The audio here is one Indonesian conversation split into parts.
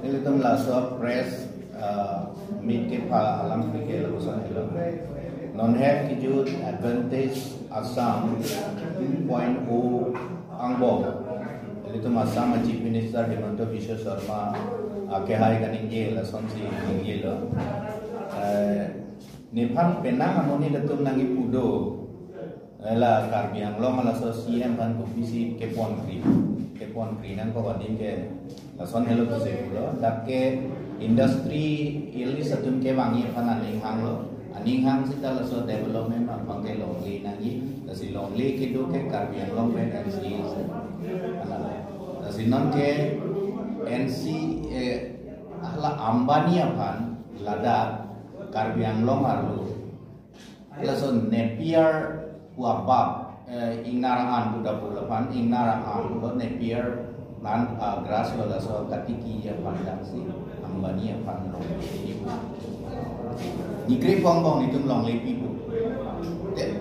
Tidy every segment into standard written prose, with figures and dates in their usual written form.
Nilitum laso press meet ke pa alam ke lagu sa hello. Non have kijut advantage Assam 2.0 angbong. Nilitum Assam Chief Minister Himanta Biswa Sharma ke hai kaning ke lason si ngi lo. Nepal penang amoni datum nangi pudo. Ela Karbi Anglong laso CM pan visi Kepon Kri nang ko wadin ke lason hello to se pulo dakke industry ili satum ke wangi pan aning hang lo aning hang sita laso development apang ke longli nangi lasi longli ke do ke Karbi Anglong pe NC anala lasi non ke NC ala Ambani apan Ladakh Karbi Anglong arlo laso Napier wabab ingnarangan budak bulapan ingnarangan budak Napier nan grass wala so katiki ya pandang si Ambani ya pandang ni kri bongbong itu long lepi bu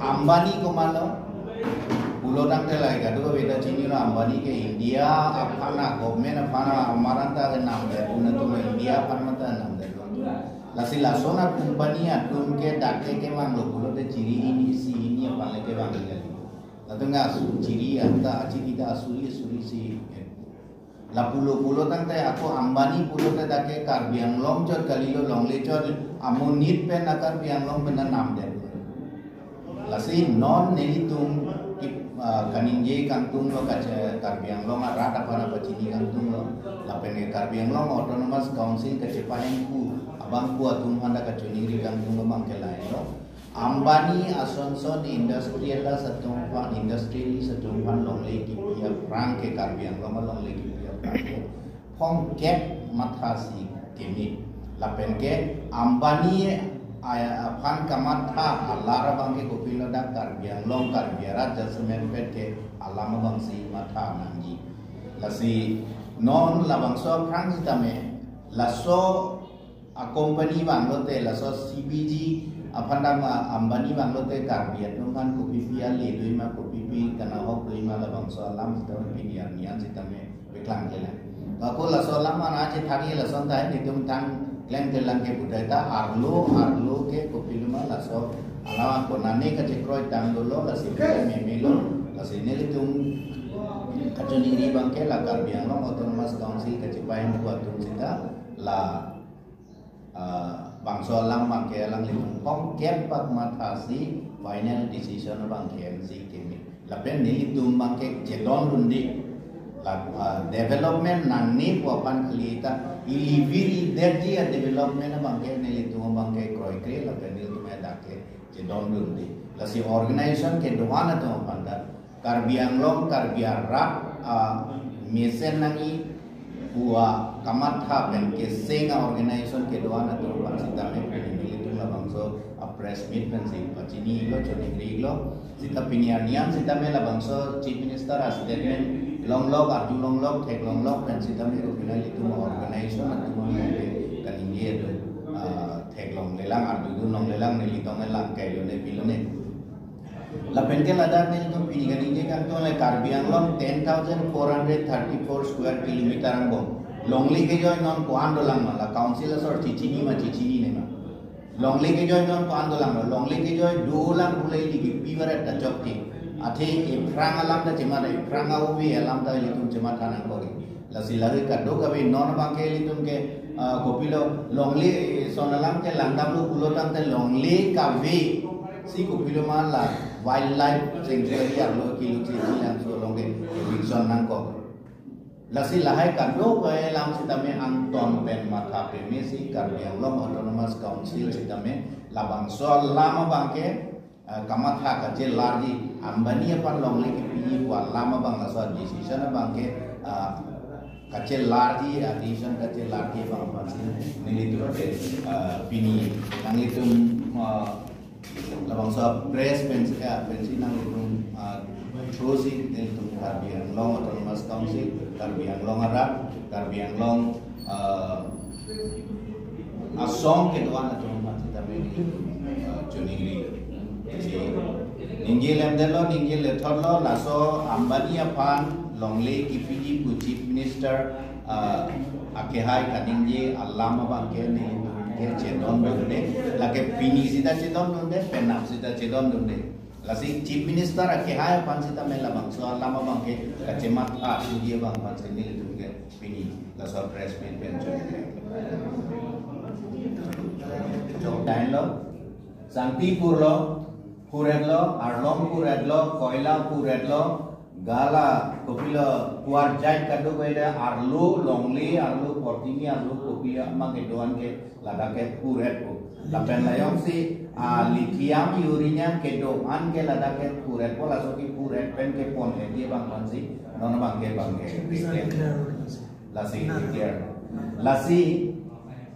Ambani ko malo pulo dang telai ka do beda chini ra Ambani ke India apana government apana amaranta ke nam de una to India apana nam de lasi lasona company atum ke dake ke mang lo pulo de ciri ini si ini apa lagi bang lagi lalu nggak ciri anta aci kita asuli si la pulo tang teh aku Ambani pulo teh dake Karbi Anglong jod kali lo long le jod amonit pen akar Karbi Anglong benar nam de lasi non nelitung kaningje kantung lo kaca Karbi Anglong arat apa cini kantung lo la pen Karbi Anglong Autonomous Council kecepayangku abang kuat handa kacuni rigang tunggu kelai lo Ambani Asonson industrial setumpan industri setumpan longlei kipia perang ke Karbi Anglong longlei kipia perang phong kep matasi kini lapen ke Ambani pan kamatha alara bangke kopilo dak Karbi Anglong Karbi Raja semen pet ke alama bangsi matha nangi lasi non labangso perang sitame laso company banglote laso CBG apanda Ambani banglote Karbi Anglong kan kopipi ale doi ma kopipi kana hok doi ma labangso alam sitame pinian nian sitame beklang kela ako laso lama na aje thagi laso tai nitum tang klem kelang ke budaya arlo ke kopiluma laso ala konane ka cekroi tang dolo lasi memelo lasi nelitum kacuni ri bangke la Karbi Anglong Autonomous Council kecipain buatum sita la bangso alam bangke alang litung pong kepak matasi final decision bangke MC kini lapen nilitum bangke jedon rundi la development nangni puapan kelita iliviri derji development bangke nilitum bangke kroi kre lapen nilitum edake jedon rundi lasi organization ke doana to pandat Karbi Anglong Karbi Arak mesen nangi buah kamatha ben ke senga organization ke doana to pansita me itu la bangso a press meet ben sing pachini lo choni griglo sita pinianian sita me la bangso chief minister a statement longlog arju longlog thek longlog ben sita me ro final itu organization atu mo ke kaninge do thek long lelang arju long lelang ni litong lelang ke yo ne pilone la penke Ladakh ne to piniganinge kan to le Karbi Anglong 10,434 square kilometer angbo longli ke joy non ko andolang la council sor chichini ne ma longli ke joy non ko andolang longli ke joy dolang bulai ligi piwara ta chokki athe e prang alam ta jema dai prang au bi alam ta litum jema tanan ko la silari ka do ka bi non bangke litum ke kopilo longli sonalam ke langdam lu pulotan te longli ka bi si kopilo ma la wildlife sanctuary arlo kilu chichi lang so longge bigson nang ko lasi lahai kado ko lam sitame Anton pen matha pe mesi Karbi Anglong Autonomous Council sitame labang so lama bangke kamatha ka je larji Ambani pan longle ki pi wa lama bang la so decision bangke kace larji addition kace larji bang pansi nilitu pe pini nang itu labang so press pensi nang itu Trosi itu Karbi Anglong Autonomous Council Karbi Anglong Arak Karbi Anglong Asong ke doan autonomous kita beri Junigri ninggil lemdelo ninggil lethodlo laso Ambani apan longle kipiji chief minister akehai kading je alama bangke ne ke cedon bende lake pini sita cedon dunde penam sita cedon dunde lasi chief minister akehai pan sita mela bang so alama bangke kacemat dia bang pan sini dunde pini la so press pen pension Jordan lo Sangti purlo puredlo arlong puredlo koila puredlo gala kopilo puar jai kadu koida arlu longli arlu portini arlu kopia mange doan ke ladake pured ko lapen layong si lithium uranium ke doan ke ladake pured ko laso ki pured pen ke pon ke dia bang pansi non bang ke lasi clear lasi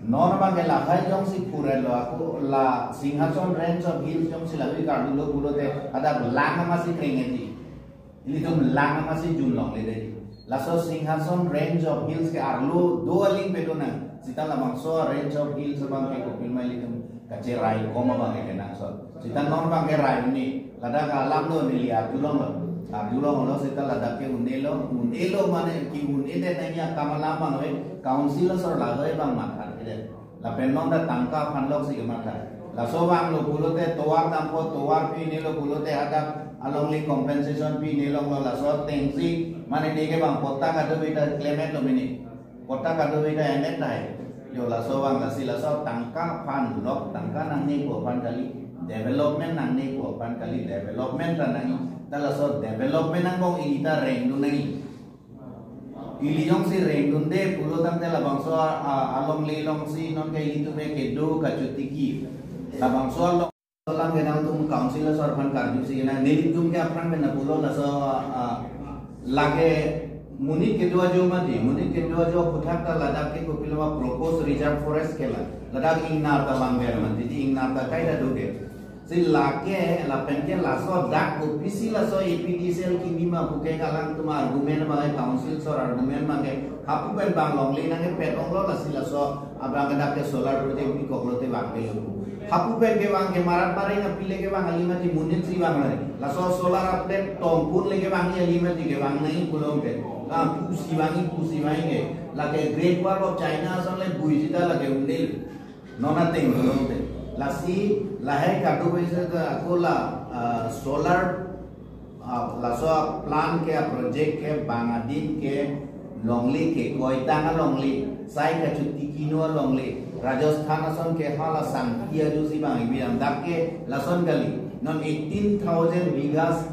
non bang ke lakai jong si pured lo aku la Singhason range of hills jong si lawi kardulo pulo te ada langa masih kringeti ini tuh langa masih junlong le deh. Laso Singhason range of hills ke arlo dua link pedona. Sita lamang so range of hills bang ke kopil mai litum kacerai koma bang ke nangso. Sita non bang ke rai ini. Lada kalam lo ni lihat julong lo. Julong lo sita lada ke unelo mana ki unede nanya kamalama we council sor lagai bang makan. La penon da tangka panlok si makan. Laso bang lo pulote toar tampo toar pi ni lo pulote ada along li compensation pi nilong lo la so tengsi mane dege bang pota kado beta claimant lo mini pota kado beta enet dai yo la so bang la si la so tangka pan lok tangka nang ni ko pan kali development nang ni ko pan kali development nang ni ta la so development nang bong ita reng du nang ili jong si reng dun de pulo tam te la bang so along li long si non ke itu me ke do ka chutiki la bang so lang kenang tum council sor pan karju si na nelit tum ke apran me na pulo la so lage munit ke dua jo puthak ta ladak ke ko pilwa propose reserve forest ke ladak ingnar ta bangber mati di ingnar ta kai da doge si lage la penke la so dak ko pisi la so APDCL ki bima buke kalang tum argument ma council sor argument ma ke hapu ben bang long le na ke petong lo la si la so abang dak ke solar project ki ko lote bang ke hapu pen ke bang ke marat bare na pile ke bang alima ti munit si bang lari la so solar update tongpur le ke bang ni alima ti ke bang nahi pulong te pusi bang ke la ke great wall of China son le buisita la ke undel nona teng pulong te la si la hai ka do bese ta kola solar la so plan ke project ke bangadin ke longli ke koitanga longli sai ka chutti kino longli Rajasthan ason ke hala sangkia jusi bang ibiam dakke lason kali non 18,000 bigas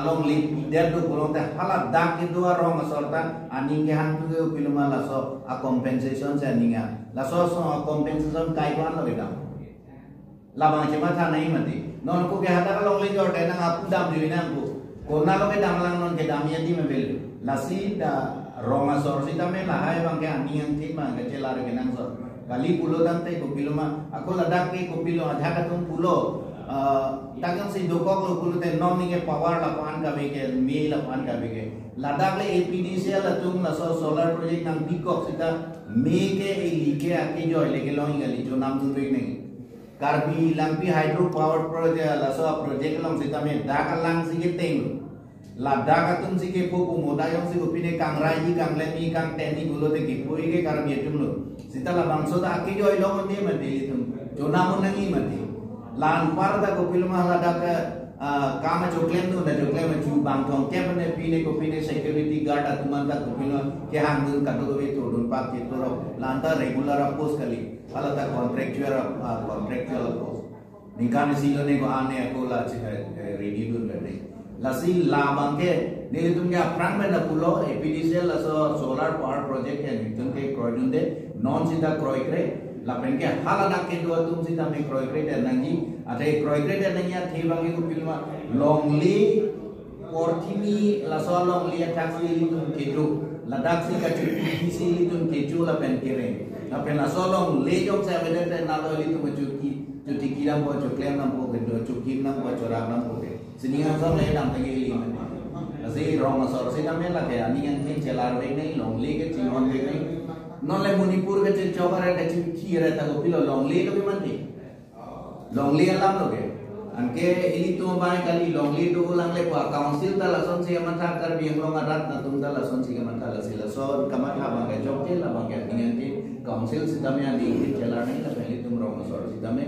long lip der do bolong te hala dakke do rong asorta aning ke han tu piluma laso a compensation se aninga laso so compensation kai kwan lo beda labang cema tha nahi mati non ko ke hata long lip jor te na apu dam diwina ko kona lo ke damlang non ke damia di me bel lasi da rong asor sita me lahai bang ke aning thi ma ke celar ke nang sor kali pulo dante ko piloma ako ladak ke ko pilo adha ka tum pulo tagang si dokok lo pulo te noni ke power la pan ka bege me la pan ka bege ladak le APDCL la tum la so solar project nang bikok sita me ke like ake jo le ke loing gali jo nam tum beg nei karbi lampi hydro power project la so project long sita me dak lang si ke teng Ladakh atum si ke popo moda yang si opine kang raji kang lemi kang teni gulo te kipuri ke karam yetum lo sita la bangso da aki jo ilo mande mande litum jona monangi mande lan par da ko pilma Ladakh kama choklem no da choklem chu bang thong ke mane pine ko pine security guard atuman da ko pilma ke hang dun ka do be to dun pa ke to lan ta regular post kali ala ta contractual post nikane silo ne ko ane ko la ready dun kare lasi labang ke nili tum ya prang me na pulo APDCL la so solar power project ya nitum ke kroidun de non sita kroikre la pen ke hala dak ke do tum sita me kroikre de nangi ate kroikre de nangi the bang ko pilma longli portini la so longli taxi litum ke do la dak si ka chu litum ke chu la pen ke re la pen la so long le jok sa vede de na lo litum chu ki ram bo chu klem nam bo ke do chu kim nam bo chora nam bo ke Sinihan so le dam tagi lima ni. Kasi rong asor si dam la ke ani yang tin celar ve nei long le ke chingon ve nei. Non le Manipur ke chin chobar ke chin khira ta ko pilo long le lo bi mati. Long le alam lo ke. Anke ili tu mai kali longli tu ulang le kwa council ta la son si amata kar biang long arat na tum ta la son si kamata la sila so kamata bang ka chok la bang ka tingin ti council si tame andi chela nahi la pehli tum rong sor si tame